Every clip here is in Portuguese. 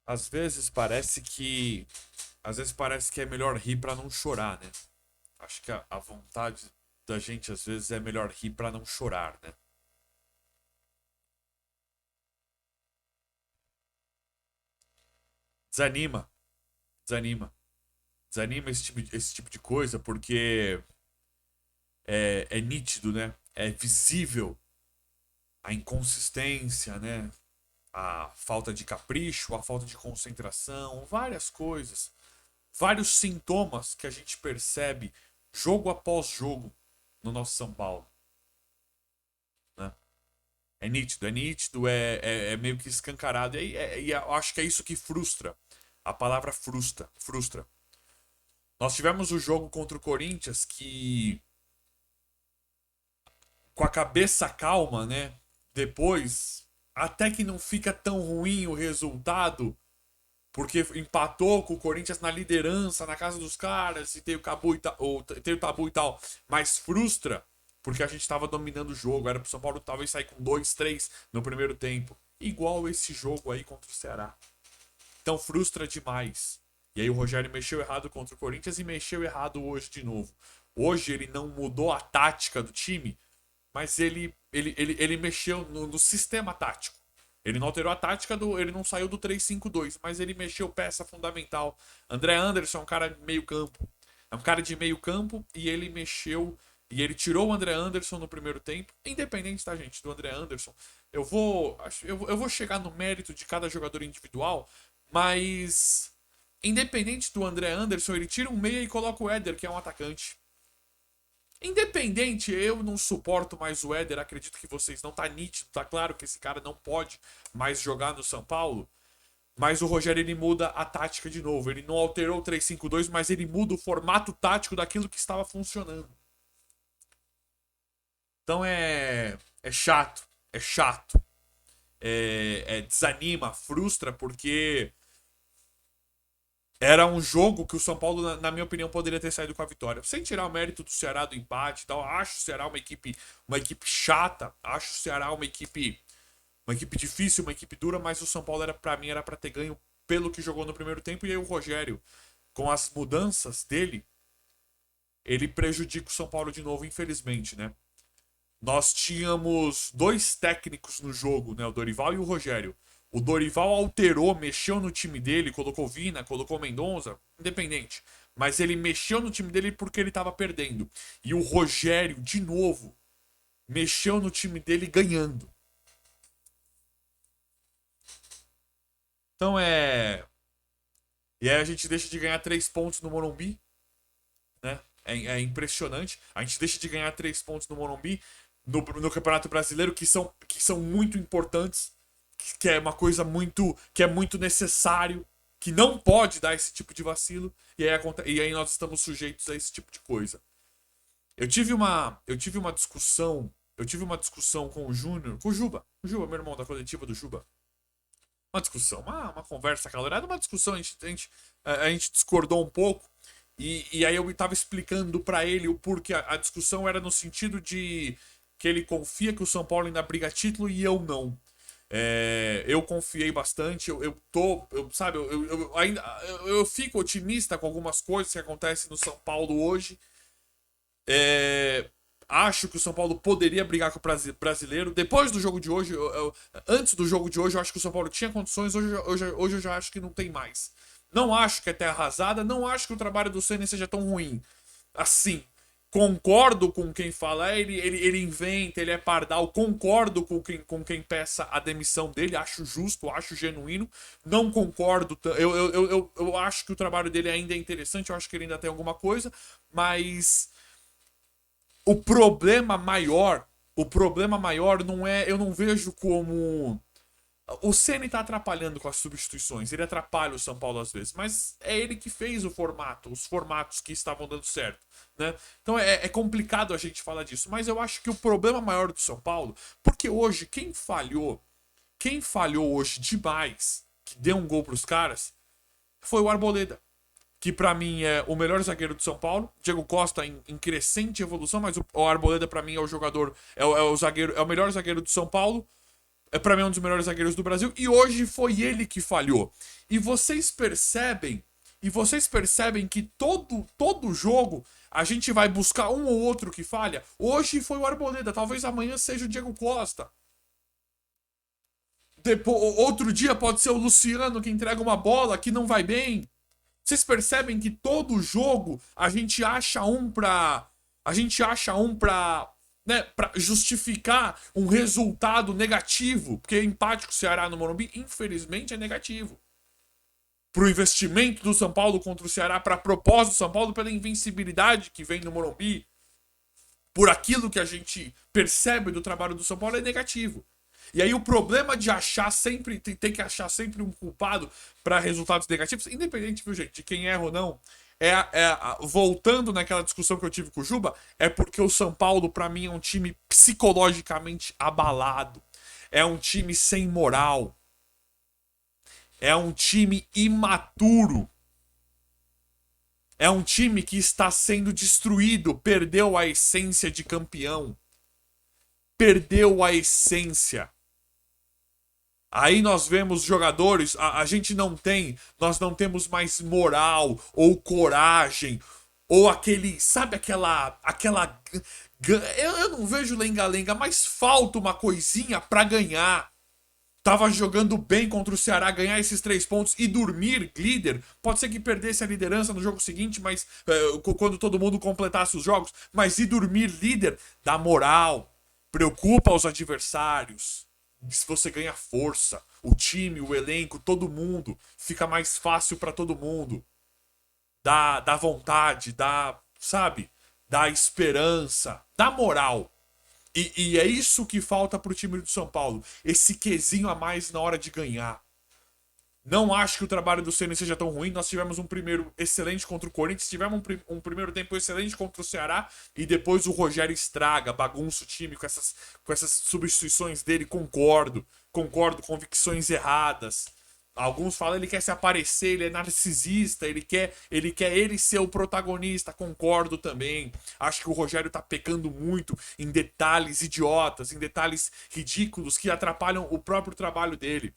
Às vezes parece que é melhor rir pra não chorar, né? Acho que a vontade da gente às vezes é melhor rir pra não chorar, né? Desanima, desanima. Desanima esse tipo de coisa porque é nítido, né? É visível a inconsistência, né? A falta de capricho, a falta de concentração, várias coisas, vários sintomas que a gente percebe jogo após jogo no nosso São Paulo, né? É nítido, é meio que escancarado. E eu acho que é isso que frustra. A palavra frustra, frustra. Nós tivemos o jogo contra o Corinthians que, com a cabeça calma, né? Depois, até que não fica tão ruim o resultado, porque empatou com o Corinthians na liderança, na casa dos caras, e tem o Cabu e, tem o tabu e tal, mas frustra porque a gente estava dominando o jogo. Era pro São Paulo talvez sair com 2-3 no primeiro tempo. Igual esse jogo aí contra o Ceará. Então frustra demais. E aí o Rogério mexeu errado contra o Corinthians e mexeu errado hoje de novo. Hoje ele não mudou a tática do time, mas ele mexeu no sistema tático. Ele não alterou a tática do. Ele não saiu do 3-5-2, mas ele mexeu peça fundamental. André Anderson é um cara meio campo. É um cara de meio campo e ele mexeu. E ele tirou o André Anderson no primeiro tempo. Independente, tá, gente, do André Anderson. Eu vou chegar no mérito de cada jogador individual, mas. Independente do André Anderson, ele tira um meia e coloca o Éder, que é um atacante. Independente, eu não suporto mais o Éder, acredito que vocês não tá nítido, tá claro que esse cara não pode mais jogar no São Paulo, mas o Rogério ele muda a tática de novo, ele não alterou o 3-5-2, mas ele muda o formato tático daquilo que estava funcionando. Então é chato, é chato, desanima, frustra porque era um jogo que o São Paulo, na minha opinião, poderia ter saído com a vitória. Sem tirar o mérito do Ceará do empate e tal. Acho o Ceará uma equipe chata. Acho o Ceará uma equipe difícil, uma equipe dura, mas o São Paulo era para mim era para ter ganho pelo que jogou no primeiro tempo e aí o Rogério, com as mudanças dele, ele prejudica o São Paulo de novo, infelizmente, né? Nós tínhamos dois técnicos no jogo, né? O Dorival e o Rogério. O Dorival alterou, mexeu no time dele, colocou Vina, colocou Mendonça, independente. Mas ele mexeu no time dele porque ele estava perdendo. E o Rogério, de novo, mexeu no time dele ganhando. Então é. E aí a gente deixa de ganhar 3 pontos no Morumbi, né? É impressionante. A gente deixa de ganhar 3 pontos no Morumbi, no Campeonato Brasileiro, que são muito importantes, que é uma coisa muito, que é muito necessário, que não pode dar esse tipo de vacilo, e aí nós estamos sujeitos a esse tipo de coisa. Eu tive uma discussão com o Júnior, com o Juba, meu irmão da coletiva do Juba. Uma discussão, uma conversa calorada, uma discussão, a gente discordou um pouco, e aí eu estava explicando para ele o porquê. A discussão era no sentido de que ele confia que o São Paulo ainda briga título e eu não. Eu confiei bastante, eu tô, sabe, eu ainda eu fico otimista com algumas coisas que acontecem no São Paulo hoje. É, acho que o São Paulo poderia brigar com o brasileiro. Depois do jogo de hoje, antes do jogo de hoje, eu acho que o São Paulo tinha condições. Hoje eu já acho que não tem mais. Não acho que é terra arrasada. Não acho que o trabalho do Senna seja tão ruim assim. Concordo com quem fala, ele inventa, ele é pardal. Concordo com quem peça a demissão dele. Acho justo, acho genuíno. Não concordo. Eu acho que o trabalho dele ainda é interessante. Eu acho que ele ainda tem alguma coisa. Mas o problema maior não é, eu não vejo como o Ceni tá atrapalhando com as substituições, ele atrapalha o São Paulo às vezes, mas é ele que fez os formatos que estavam dando certo, né? Então é complicado a gente falar disso, mas eu acho que o problema maior do São Paulo, porque hoje quem falhou hoje demais, que deu um gol pros caras, foi o Arboleda, que pra mim é o melhor zagueiro do São Paulo. Diego Costa em crescente evolução, mas o Arboleda pra mim é o jogador, é o zagueiro, é o melhor zagueiro do São Paulo. para mim é um dos melhores zagueiros do Brasil, e hoje foi ele que falhou. E vocês percebem, que todo jogo a gente vai buscar um ou outro que falha. Hoje foi o Arboleda, talvez amanhã seja o Diego Costa. Outro dia pode ser o Luciano que entrega uma bola que não vai bem. Vocês percebem que todo jogo a gente acha um pra. A gente acha um pra. Né, pra justificar um resultado negativo. Porque empate com o Ceará no Morumbi, infelizmente, é negativo. Pro investimento do São Paulo contra o Ceará, pra propósito do São Paulo, pela invencibilidade que vem no Morumbi, por aquilo que a gente percebe do trabalho do São Paulo, é negativo. E aí o problema de achar sempre, ter que achar sempre um culpado para resultados negativos, independente, viu, gente, de quem erra ou não, voltando naquela discussão que eu tive com o Juba, é porque o São Paulo, para mim, é um time psicologicamente abalado. É um time sem moral. É um time imaturo. É um time que está sendo destruído, perdeu a essência de campeão. Perdeu a essência. Aí nós vemos jogadores, a gente não tem, nós não temos mais moral ou coragem ou aquele, sabe eu não vejo lenga-lenga, mas falta uma coisinha pra ganhar. Tava jogando bem contra o Ceará, ganhar esses 3 pontos e dormir líder. Pode ser que perdesse a liderança no jogo seguinte, mas quando todo mundo completasse os jogos, mas e dormir líder dá moral, preocupa os adversários. Se você ganha força, o time, o elenco, todo mundo, fica mais fácil para todo mundo. Dá vontade, sabe? Dá esperança, dá moral. E é isso que falta pro time do São Paulo. Esse quesinho a mais na hora de ganhar. Não acho que o trabalho do Ceni seja tão ruim. Nós tivemos um primeiro excelente contra o Corinthians, tivemos um primeiro tempo excelente contra o Ceará e depois o Rogério estraga, bagunça o time com essas substituições dele. Concordo, convicções erradas. Alguns falam que ele quer se aparecer, ele é narcisista, ele quer ele ser o protagonista. Concordo também. Acho que o Rogério tá pecando muito em detalhes idiotas, em detalhes ridículos que atrapalham o próprio trabalho dele.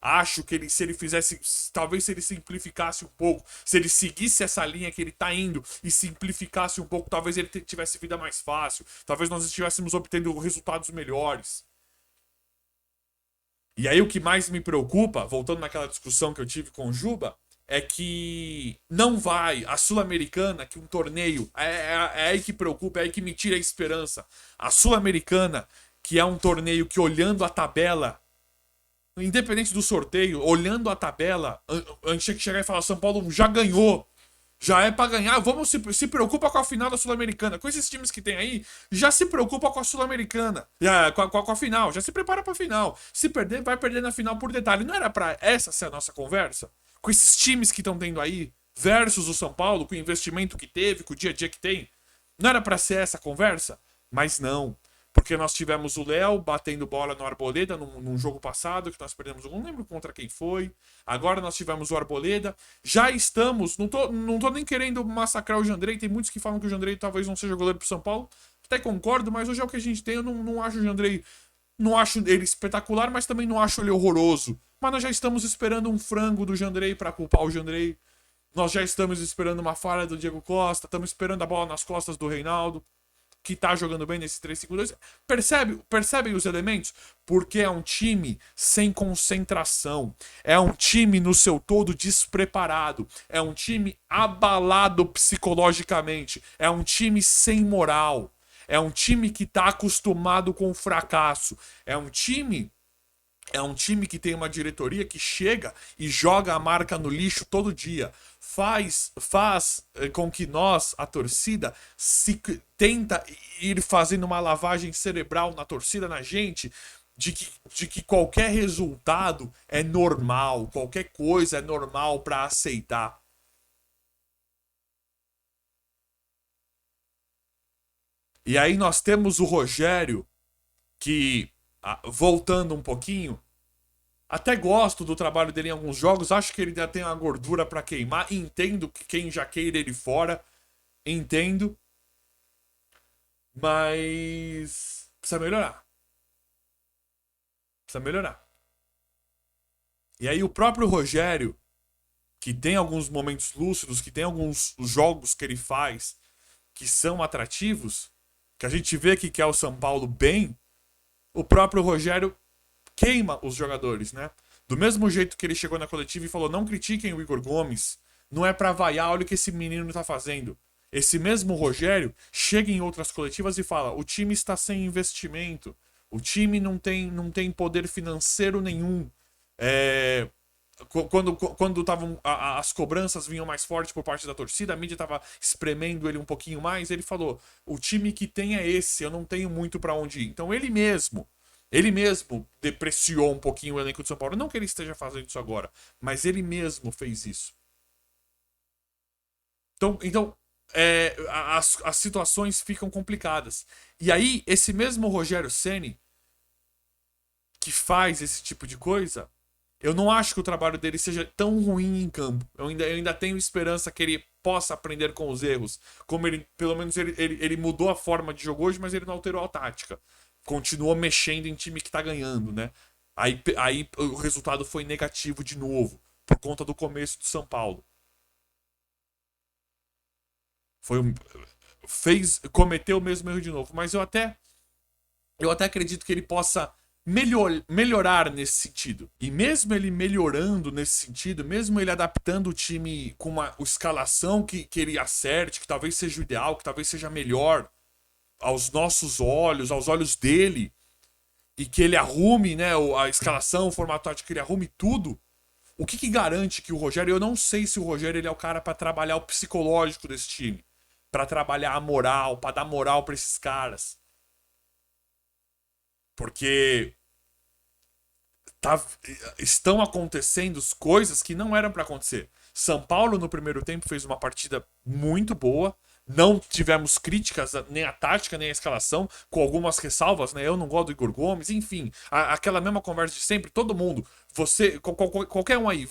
Acho que ele, se ele fizesse, talvez se ele simplificasse um pouco, se ele seguisse essa linha que ele tá indo e simplificasse um pouco, talvez ele tivesse vida mais fácil, talvez nós estivéssemos obtendo resultados melhores. E aí o que mais me preocupa, voltando naquela discussão que eu tive com o Juba, é que não vai, a Sul-Americana, que um torneio, é aí que preocupa, é aí que me tira a esperança. A Sul-Americana, que é um torneio que olhando a tabela, independente do sorteio, olhando a tabela, a gente tinha que chegar e falar: São Paulo já ganhou. Já é pra ganhar. Vamos se preocupa com a final da Sul-Americana. Com esses times que tem aí, já se preocupa com a Sul-Americana. Com a final. Já se prepara pra final. Se perder, vai perder na final por detalhe. Não era pra essa ser a nossa conversa? Com esses times que estão tendo aí, versus o São Paulo, com o investimento que teve, com o dia a dia que tem. Não era pra ser essa conversa? Mas não. Porque nós tivemos o Léo batendo bola no Arboleda num jogo passado, que nós perdemos, não lembro contra quem foi. Agora nós tivemos o Arboleda. Já estamos, não tô nem querendo massacrar o Jandrei, tem muitos que falam que o Jandrei talvez não seja goleiro pro São Paulo. Até concordo, mas hoje é o que a gente tem, eu não acho o Jandrei, não acho ele espetacular, mas também não acho ele horroroso. Mas nós já estamos esperando um frango do Jandrei para culpar o Jandrei. Nós já estamos esperando uma falha do Diego Costa, estamos esperando a bola nas costas do Reinaldo, que tá jogando bem nesse 3-5-2. Percebem os elementos? Porque é um time sem concentração. É um time no seu todo despreparado. É um time abalado psicologicamente. É um time sem moral. É um time que tá acostumado com o fracasso. É um time que tem uma diretoria que chega e joga a marca no lixo todo dia. Faz com que nós, a torcida, tenta ir fazendo uma lavagem cerebral na torcida, na gente, de que qualquer resultado é normal, qualquer coisa é normal para aceitar. E aí nós temos o Rogério, que, voltando um pouquinho, até gosto do trabalho dele em alguns jogos, acho que ele ainda tem uma gordura pra queimar. Entendo que quem já queira ele fora, entendo, mas precisa melhorar. Precisa melhorar. E aí o próprio Rogério, que tem alguns momentos lúcidos, que tem alguns jogos que ele faz que são atrativos, que a gente vê que quer o São Paulo bem, o próprio Rogério queima os jogadores, né? Do mesmo jeito que ele chegou na coletiva e falou: não critiquem o Igor Gomes, não é pra vaiar, olha o que esse menino tá fazendo. Esse mesmo Rogério chega em outras coletivas e fala: o time está sem investimento, o time não tem poder financeiro nenhum. Quando tavam, as cobranças vinham mais fortes por parte da torcida, a mídia estava espremendo ele um pouquinho mais, ele falou: o time que tem é esse, eu não tenho muito para onde ir. Então ele mesmo depreciou um pouquinho o elenco de São Paulo. Não que ele esteja fazendo isso agora, mas ele mesmo fez isso. Então as situações ficam complicadas. E aí, esse mesmo Rogério Ceni que faz esse tipo de coisa, eu não acho que o trabalho dele seja tão ruim em campo. Eu ainda tenho esperança que ele possa aprender com os erros. Como ele, pelo menos, ele mudou a forma de jogo hoje, mas ele não alterou a tática. Continuou mexendo em time que tá ganhando, né? Aí o resultado foi negativo de novo, por conta do começo do São Paulo. Cometeu o mesmo erro de novo. Mas eu até acredito que ele possa melhorar nesse sentido. E mesmo ele melhorando nesse sentido, mesmo ele adaptando o time com uma escalação que ele acerte, que talvez seja o ideal, que talvez seja melhor aos nossos olhos, aos olhos dele, e que ele arrume, né, a escalação, o formato tático, que ele arrume tudo. O que garante que o Rogério... Eu não sei se o Rogério ele é o cara para trabalhar o psicológico desse time, para trabalhar a moral, para dar moral para esses caras. Porque estão acontecendo coisas que não eram para acontecer. São Paulo no primeiro tempo fez uma partida muito boa. Não tivemos críticas nem à tática, nem à escalação, com algumas ressalvas, né? Eu não gosto do Igor Gomes, enfim, aquela mesma conversa de sempre, todo mundo, você, qualquer um aí,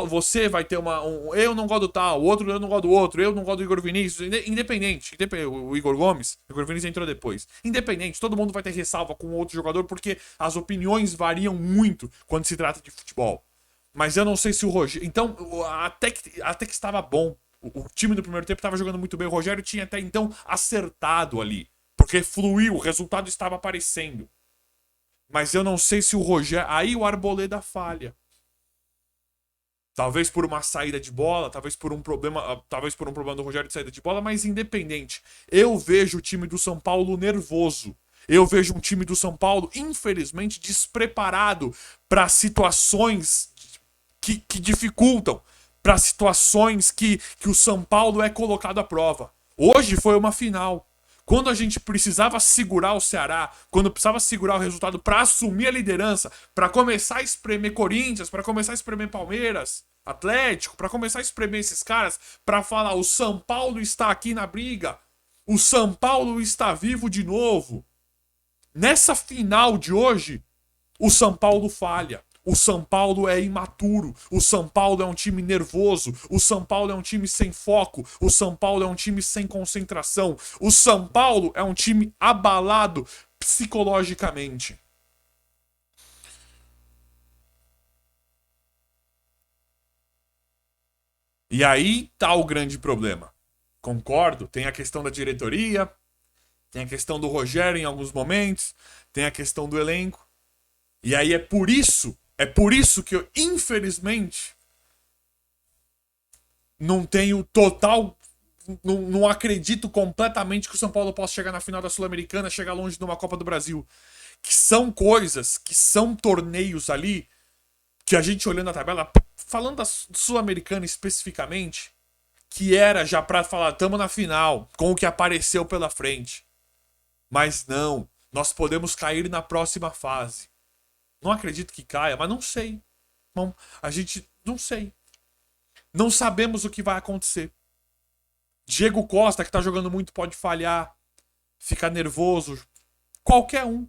você vai ter eu não gosto do tal, o outro eu não gosto do outro, eu não gosto do Igor Vinícius, independente, o Igor Gomes, o Igor Vinícius entrou depois, independente, todo mundo vai ter ressalva com outro jogador, porque as opiniões variam muito quando se trata de futebol. Mas eu não sei se o Rogério... Então, até que estava bom. O time do primeiro tempo estava jogando muito bem. O Rogério tinha até então acertado ali. Porque fluiu, o resultado estava aparecendo. Mas eu não sei se o Rogério... Aí o Arboleda falha. Talvez por uma saída de bola, talvez por um problema do Rogério de saída de bola, mas independente. Eu vejo o time do São Paulo nervoso. Eu vejo um time do São Paulo, infelizmente, despreparado para situações que dificultam, para situações que o São Paulo é colocado à prova. Hoje foi uma final. Quando a gente precisava segurar o Ceará, quando precisava segurar o resultado para assumir a liderança, para começar a espremer Corinthians, para começar a espremer Palmeiras, Atlético, para começar a espremer esses caras, para falar: o São Paulo está aqui na briga, o São Paulo está vivo de novo. Nessa final de hoje, o São Paulo falha. O São Paulo é imaturo, o São Paulo é um time nervoso, o São Paulo é um time sem foco, o São Paulo é um time sem concentração, o São Paulo é um time abalado psicologicamente. E aí tá o grande problema. Concordo, tem a questão da diretoria, tem a questão do Rogério em alguns momentos, tem a questão do elenco. E aí é por isso que eu, infelizmente, não tenho total... Não acredito completamente que o São Paulo possa chegar na final da Sul-Americana, chegar longe de uma Copa do Brasil. Que são coisas, que são torneios ali, que a gente olhando a tabela, falando da Sul-Americana especificamente, que era já pra falar: tamo na final, com o que apareceu pela frente. Mas não, nós podemos cair na próxima fase. Não acredito que caia, mas não sei. Bom, a gente não sei. Não sabemos o que vai acontecer. Diego Costa, que tá jogando muito, pode falhar, ficar nervoso. Qualquer um.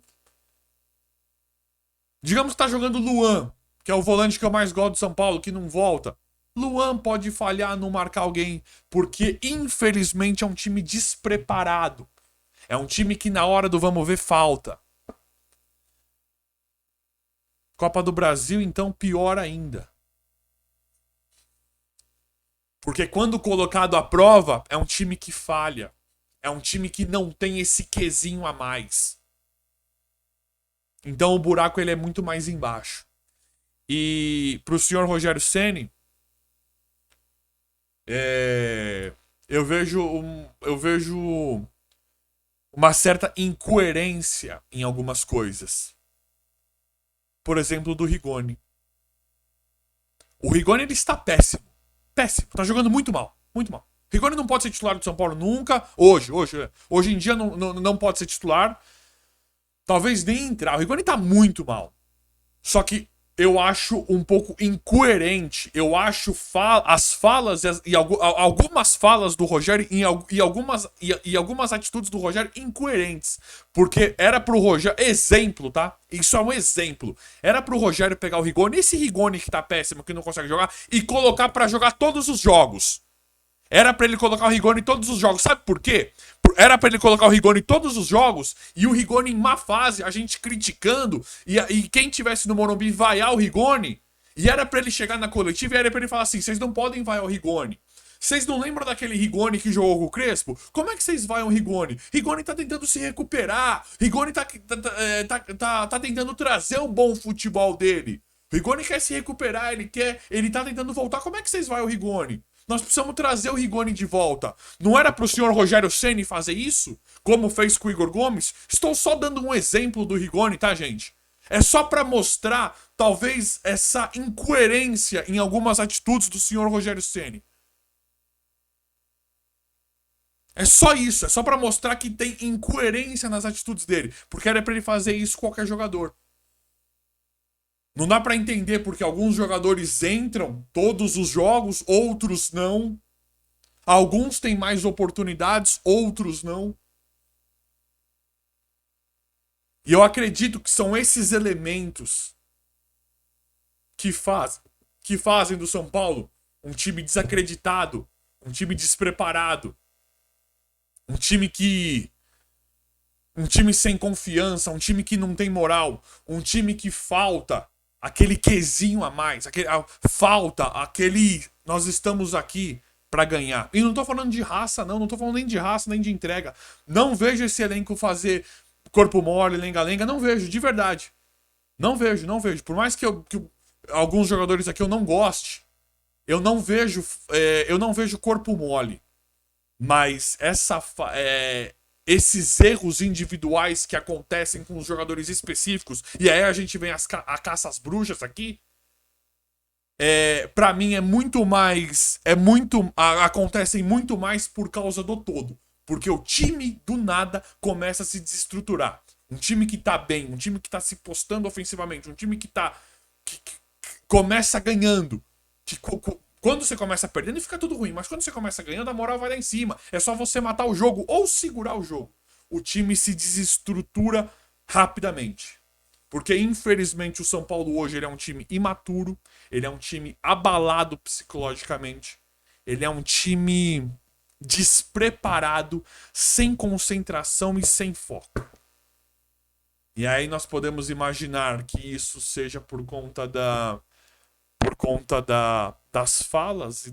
Digamos que tá jogando Luan, que é o volante que eu mais gosto do São Paulo, que não volta. Luan pode falhar, não marcar alguém, porque infelizmente é um time despreparado. É um time que na hora do vamos ver falta. Copa do Brasil, então, pior ainda. Porque quando colocado à prova, é um time que falha. É um time que não tem esse quesinho a mais. Então o buraco ele é muito mais embaixo. E pro senhor Rogério Ceni, eu vejo uma certa incoerência em algumas coisas. Por exemplo, do Rigoni. O Rigoni ele está péssimo. Péssimo. Tá jogando muito mal. Muito mal. Rigoni não pode ser titular do São Paulo nunca. Hoje em dia não pode ser titular. Talvez nem entrar. O Rigoni tá muito mal. Só que eu acho um pouco incoerente. Eu acho as falas e algumas falas do Rogério e algumas atitudes do Rogério incoerentes. Porque era pro Rogério. Exemplo, tá? Isso é um exemplo. Era pro Rogério pegar o Rigoni, esse Rigoni que tá péssimo, que não consegue jogar, e colocar pra jogar todos os jogos. Era pra ele colocar o Rigoni em todos os jogos. Sabe por quê? Era pra ele colocar o Rigoni em todos os jogos e o Rigoni em má fase, a gente criticando, e quem tivesse no Morumbi vaiar o Rigoni, e era pra ele chegar na coletiva e era pra ele falar assim: vocês não podem vaiar o Rigoni. Vocês não lembram daquele Rigoni que jogou com o Crespo? Como é que vocês vaiam o Rigoni? Rigoni tá tentando se recuperar. Rigoni tá tentando trazer o bom futebol dele. O Rigoni quer se recuperar, ele tá tentando voltar. Como é que vocês vaiam o Rigoni? Nós precisamos trazer o Rigoni de volta. Não era pro senhor Rogério Ceni fazer isso? Como fez com o Igor Gomes? Estou só dando um exemplo do Rigoni, tá, gente? É só pra mostrar, talvez, essa incoerência em algumas atitudes do senhor Rogério Ceni. É só isso, é só pra mostrar que tem incoerência nas atitudes dele. Porque era pra ele fazer isso com qualquer jogador. Não dá pra entender porque alguns jogadores entram todos os jogos, outros não. Alguns têm mais oportunidades, outros não. E eu acredito que são esses elementos que fazem do São Paulo um time desacreditado, um time despreparado, um time sem confiança, um time que não tem moral, um time que falta aquele quesinho a mais, falta aquele nós estamos aqui pra ganhar. E não tô falando de raça, não tô falando nem de raça, nem de entrega. Não vejo esse elenco fazer corpo mole, lenga-lenga, não vejo, de verdade. Não vejo. Por mais que alguns jogadores aqui eu não goste, eu não vejo corpo mole. Mas esses erros individuais que acontecem com os jogadores específicos, e aí a gente vem a caça às bruxas aqui, pra mim acontecem muito mais por causa do todo. Porque o time do nada começa a se desestruturar. Um time que tá bem, um time que tá se postando ofensivamente, um time que começa ganhando. Quando você começa perdendo, fica tudo ruim. Mas quando você começa ganhando, a moral vai lá em cima. É só você matar o jogo ou segurar o jogo. O time se desestrutura rapidamente. Porque, infelizmente, o São Paulo hoje ele é um time imaturo. Ele é um time abalado psicologicamente. Ele é um time despreparado, sem concentração e sem foco. E aí nós podemos imaginar que isso seja por conta das falas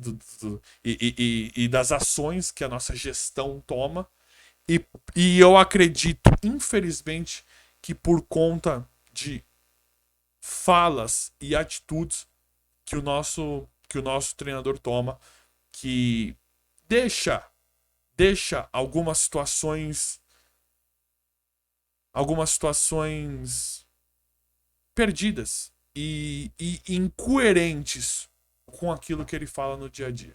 e das ações que a nossa gestão toma. E eu acredito, infelizmente, que por conta de falas e atitudes que o nosso treinador toma, que deixa algumas situações perdidas e incoerentes com aquilo que ele fala no dia a dia.